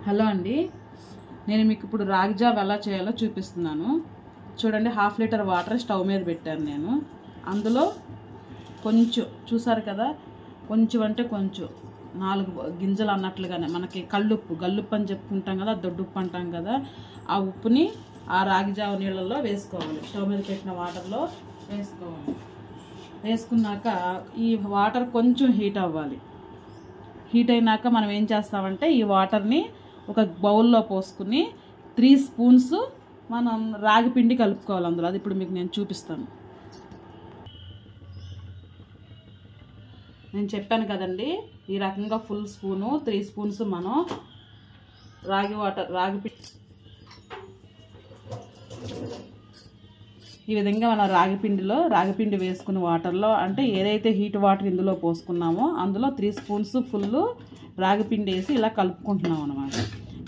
Hello అండి, నేను మీకు ఇప్పుడు రాగి జావ ఎలా చేయాలో చూపిస్తున్నాను. చూడండి, 1/2 లీటర్ వాటర్ స్టవ్ మీద పెట్టాను నేను. అందులో కొంచెం చూసారు కదా, కొంచెం అంటే కొంచెం 4 గింజలు అన్నట్లుగానే మనకి గల్లుప్పు అని చెప్పుకుంటాం కదా, దొడ్డుప్పు అంటాం కదా, ఆ ఉప్పుని ఆ రాగి జావ నీళ్ళల్లో వేసుకోవాలి. స్టవ్ మీద పెట్టిన వాటర్లో వేసుకోవాలి. వేసుకున్నాక ఈ వాటర్ కొంచెం హీట్ అవ్వాలి. హీట్ అయినాక మనం ఏం చేస్తామంటే ఈ వాటర్ని ఒక బౌల్లో పోసుకుని 3 స్పూన్స్ మనం రాగి పిండి కలుపుకోవాలి అందులో. అది ఇప్పుడు మీకు నేను చూపిస్తాను. నేను చెప్పాను కదండి, ఈ రకంగా ఫుల్ స్పూను 3 స్పూన్స్ మనం రాగి ఈ విధంగా మనం రాగి పిండి వేసుకున్న వాటర్లో, అంటే ఏదైతే హీట్ వాటర్ ఇందులో పోసుకున్నామో అందులో 3 స్పూన్స్ ఫుల్ రాగి పిండి వేసి ఇలా కలుపుకుంటున్నాం అనమాట.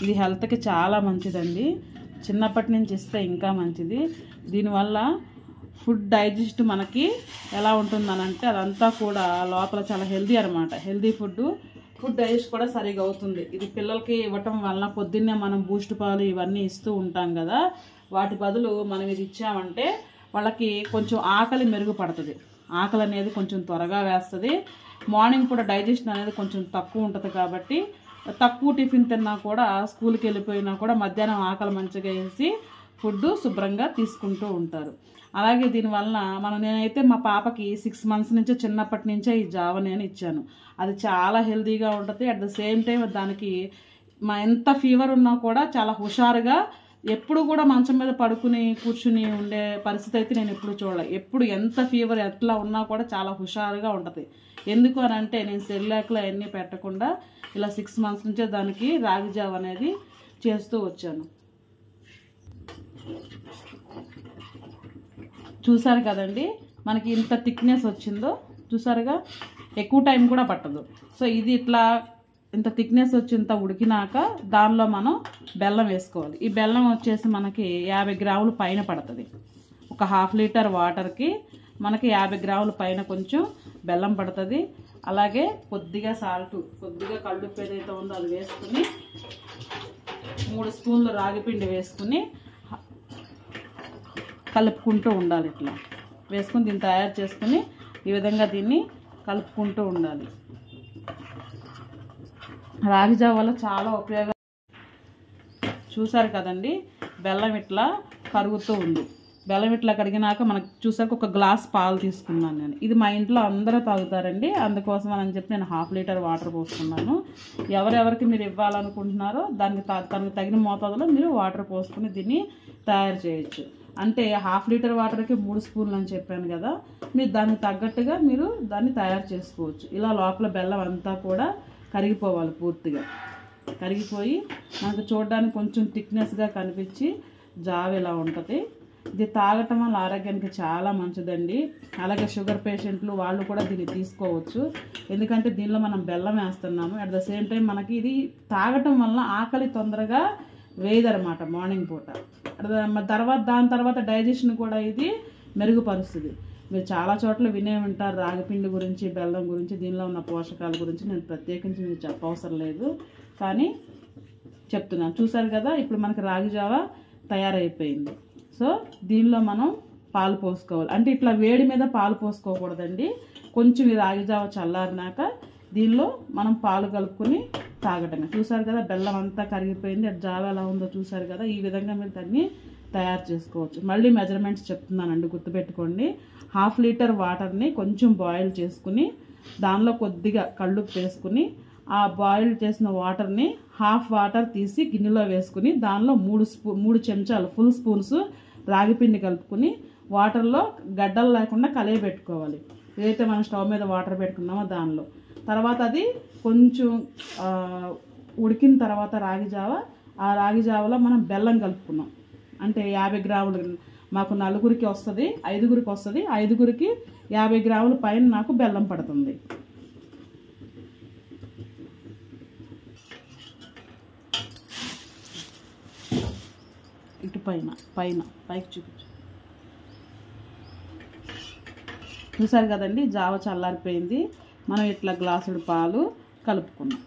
ఇది హెల్త్కి చాలా మంచిదండి. చిన్నప్పటి నుంచి ఇస్తే ఇంకా మంచిది. దీనివల్ల ఫుడ్ డైజెస్ట్ మనకి ఎలా ఉంటుందనంటే అదంతా కూడా లోపల చాలా హెల్దీ అనమాట. హెల్దీ ఫుడ్ డైజెస్ట్ కూడా సరిగా అవుతుంది. ఇది పిల్లలకి ఇవ్వటం వలన పొద్దున్నే మనం బూస్ట్ పాలు ఇవన్నీ ఇస్తూ ఉంటాం కదా, వాటి బదులు మనం ఇది ఇచ్చామంటే వాళ్ళకి కొంచెం ఆకలి మెరుగుపడుతుంది. ఆకలి అనేది కొంచెం త్వరగా వేస్తుంది. మార్నింగ్ పూట డైజెషన్ అనేది కొంచెం తక్కువ ఉంటుంది కాబట్టి తక్కువ టిఫిన్ తిన్నా కూడా, స్కూల్కి వెళ్ళిపోయినా కూడా మధ్యాహ్నం ఆకలి మంచిగా వేసి ఫుడ్ శుభ్రంగా తీసుకుంటూ ఉంటారు. అలాగే దీనివల్ల నేనైతే మా పాపకి 6 months నుంచే, చిన్నప్పటి నుంచే ఈ జావ నేను ఇచ్చాను. అది చాలా హెల్తీగా ఉంటుంది. అట్ ద సేమ్ టైం దానికి ఎంత ఫీవర్ ఉన్నా కూడా చాలా హుషారుగా, ఎప్పుడు కూడా మంచం మీద కూర్చుని ఉండే పరిస్థితి అయితే నేను ఎప్పుడు చూడలే. ఎప్పుడు ఎంత ఫీవర్ ఎట్లా ఉన్నా కూడా చాలా హుషారుగా ఉంటుంది. ఎందుకు అని అంటే నేను సెరిలాక్లో అవన్నీ పెట్టకుండా ఇలా 6 months నుంచే దానికి రాగి జావ అనేది చేస్తూ వచ్చాను. చూసారు కదండి, మనకి ఇంత థిక్నెస్ వచ్చిందో చూసారుగా, ఎక్కువ టైం కూడా పట్టదు. సో ఇది ఇట్లా ఇంత థిక్నెస్ వచ్చి ఇంత ఉడికినాక దానిలో మనం బెల్లం వేసుకోవాలి. ఈ బెల్లం వచ్చేసి మనకి 50 గ్రాములు పైన పడుతుంది. ఒక 1/2 లీటర్ వాటర్కి మనకి 50 గ్రాముల పైన కొంచెం బెల్లం పడుతుంది. అలాగే కొద్దిగా సాల్ట్, కొద్దిగా కళ్ళుప్పు ఏదైతే ఉందో అది వేసుకుని 3 స్పూన్లు రాగిపిండి వేసుకుని కలుపుకుంటూ ఉండాలి. ఇట్లా వేసుకుని దీన్ని తయారు చేసుకుని ఈ విధంగా దీన్ని కలుపుకుంటూ ఉండాలి. రాగి జావ వల్ల చాలా ఉపయోగాలు. చూసారు కదండి, బెల్లం ఇట్లా కరుగుతూ ఉంది. బెల్లం ఇట్లా కడిగినాక మనకు చూసాక ఒక గ్లాస్ పాలు తీసుకున్నాను నేను. ఇది మా ఇంట్లో అందరూ తాగుతారండి, అందుకోసం అని చెప్పి నేను 1/2 లీటర్ వాటర్ పోసుకున్నాను. ఎవరెవరికి మీరు ఇవ్వాలనుకుంటున్నారో తనకు తగిన మోతాదులో మీరు వాటర్ పోసుకుని దీన్ని తయారు చేయొచ్చు. అంటే 1/2 లీటర్ వాటర్కి 3 స్పూన్లు అని చెప్పాను కదా, మీరు దానికి తగ్గట్టుగా మీరు దాన్ని తయారు చేసుకోవచ్చు. ఇలా లోపల బెల్లం అంతా కూడా కరిగిపోవాలి. పూర్తిగా కరిగిపోయి మనకు చూడడానికి కొంచెం థిక్నెస్గా కనిపించి జావ ఇలా ఉంటుంది. ఇది తాగటం వల్ల ఆరోగ్యానికి చాలా మంచిదండి. అలాగే షుగర్ పేషెంట్లు వాళ్ళు కూడా దీన్ని తీసుకోవచ్చు. ఎందుకంటే దీనిలో మనం బెల్లం వేస్తున్నాము. అట్ ద సేమ్ టైం మనకి ఇది తాగటం వల్ల ఆకలి తొందరగా వేయదనమాట మార్నింగ్ పూట. దాని తర్వాత డైజెషన్ కూడా ఇది మెరుగుపరుస్తుంది. మీరు చాలా చోట్ల వినే ఉంటారు రాగిపిండి గురించి, బెల్లం గురించి, దీనిలో ఉన్న పోషకాల గురించి. నేను ప్రత్యేకించి మీకు చెప్పవసరం లేదు, కానీ చెప్తున్నాను. చూసారు కదా, ఇప్పుడు మనకి రాగి జావ తయారైపోయింది. సో దీనిలో మనం పాలు పోసుకోవాలి. అంటే ఇట్లా వేడి మీద పాలు పోసుకోకూడదండి. కొంచెం ఈ రాగి జావ చల్లారినాక దీనిలో మనం పాలు కలుపుకొని తాగటమే. చూసారు కదా, బెల్లం అంతా కరిగిపోయింది. అది జావ ఎలా ఉందో చూసారు కదా. ఈ విధంగా మీరు దాన్ని తయారు చేసుకోవచ్చు. మళ్ళీ మెజర్మెంట్స్ చెప్తున్నానండి, గుర్తుపెట్టుకోండి. 1/2 లీటర్ వాటర్ని కొంచెం బాయిల్ చేసుకుని దానిలో కొద్దిగా కళ్ళుప్పు వేసుకుని ఆ బాయిల్ చేసిన వాటర్ని 1/2 వాటర్ తీసి గిన్నెలో వేసుకుని దానిలో 3 చెంచాలు ఫుల్ స్పూన్స్ రాగిపిండి కలుపుకుని వాటర్లో గడ్డలు లేకుండా కలియబెట్టుకోవాలి. ఏదైతే మనం స్టవ్ మీద వాటర్ పెట్టుకున్నామో దానిలో. తర్వాత అది కొంచెం ఉడికిన తర్వాత ఆ రాగి జావలో మనం బెల్లం కలుపుకున్నాం. అంటే 50 గ్రాములు మాకు 4గురికి వస్తుంది, 5గురికి వస్తుంది. 5గురికి 50 గ్రాముల పైన నాకు బెల్లం పడుతుంది. ఇటు పైకి చూపించు. చూసారు కదండి, జావ చల్లారిపోయింది. మనం ఇట్లా గ్లాసుడు పాలు కలుపుకున్నాం.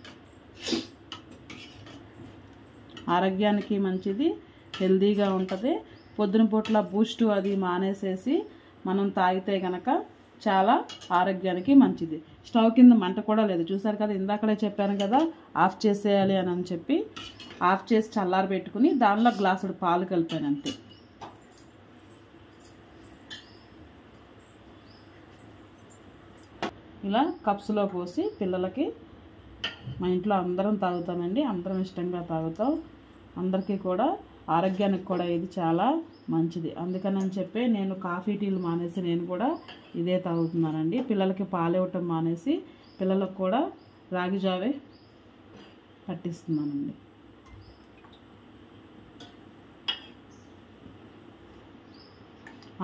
ఆరోగ్యానికి మంచిది, హెల్దీగా ఉంటుంది. పొద్దున పూట్ల బూస్ట్ అది మానేసేసి మనం తాగితే కనుక చాలా ఆరోగ్యానికి మంచిది. స్టవ్ కింద మంట కూడా లేదు. చూసారు కదా, ఇందాకడే చెప్పాను కదా ఆఫ్ చేసేయాలి అని చెప్పి. ఆఫ్ చేసి చల్లారి పెట్టుకుని దానిలో గ్లాసుడు పాలు కలిపాను అంతే. ఇలా కప్స్లో పోసి పిల్లలకి, మా ఇంట్లో అందరం తాగుతామండి, అందరం ఇష్టంగా తాగుతాం. అందరికీ కూడా ఆరోగ్యానికి కూడా ఇది చాలా మంచిది. అందుకని చెప్పి నేను కాఫీ టీలు మానేసి నేను కూడా ఇదే తాగుతున్నానండి. పిల్లలకి పాలు ఇవ్వటం మానేసి పిల్లలకు కూడా రాగి జావే పట్టిస్తున్నానండి.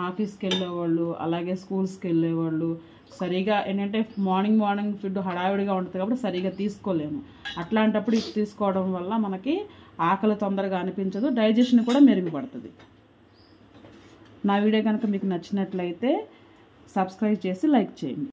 ఆఫీస్కి వెళ్ళేవాళ్ళు, అలాగే స్కూల్స్కి వెళ్ళేవాళ్ళు సరిగా ఏంటంటే మార్నింగ్ ఫుడ్ హడావిడిగా ఉంటుంది కాబట్టి సరిగా తీసుకోలేము. అట్లాంటప్పుడు ఇది తీసుకోవడం వల్ల మనకి ఆకలి తొందరగా అనిపించదు, డైజెషన్ కూడా మెరుగుపడుతుంది. నా వీడియో కనుక మీకు నచ్చినట్లయితే సబ్స్క్రైబ్ చేసి లైక్ చేయండి.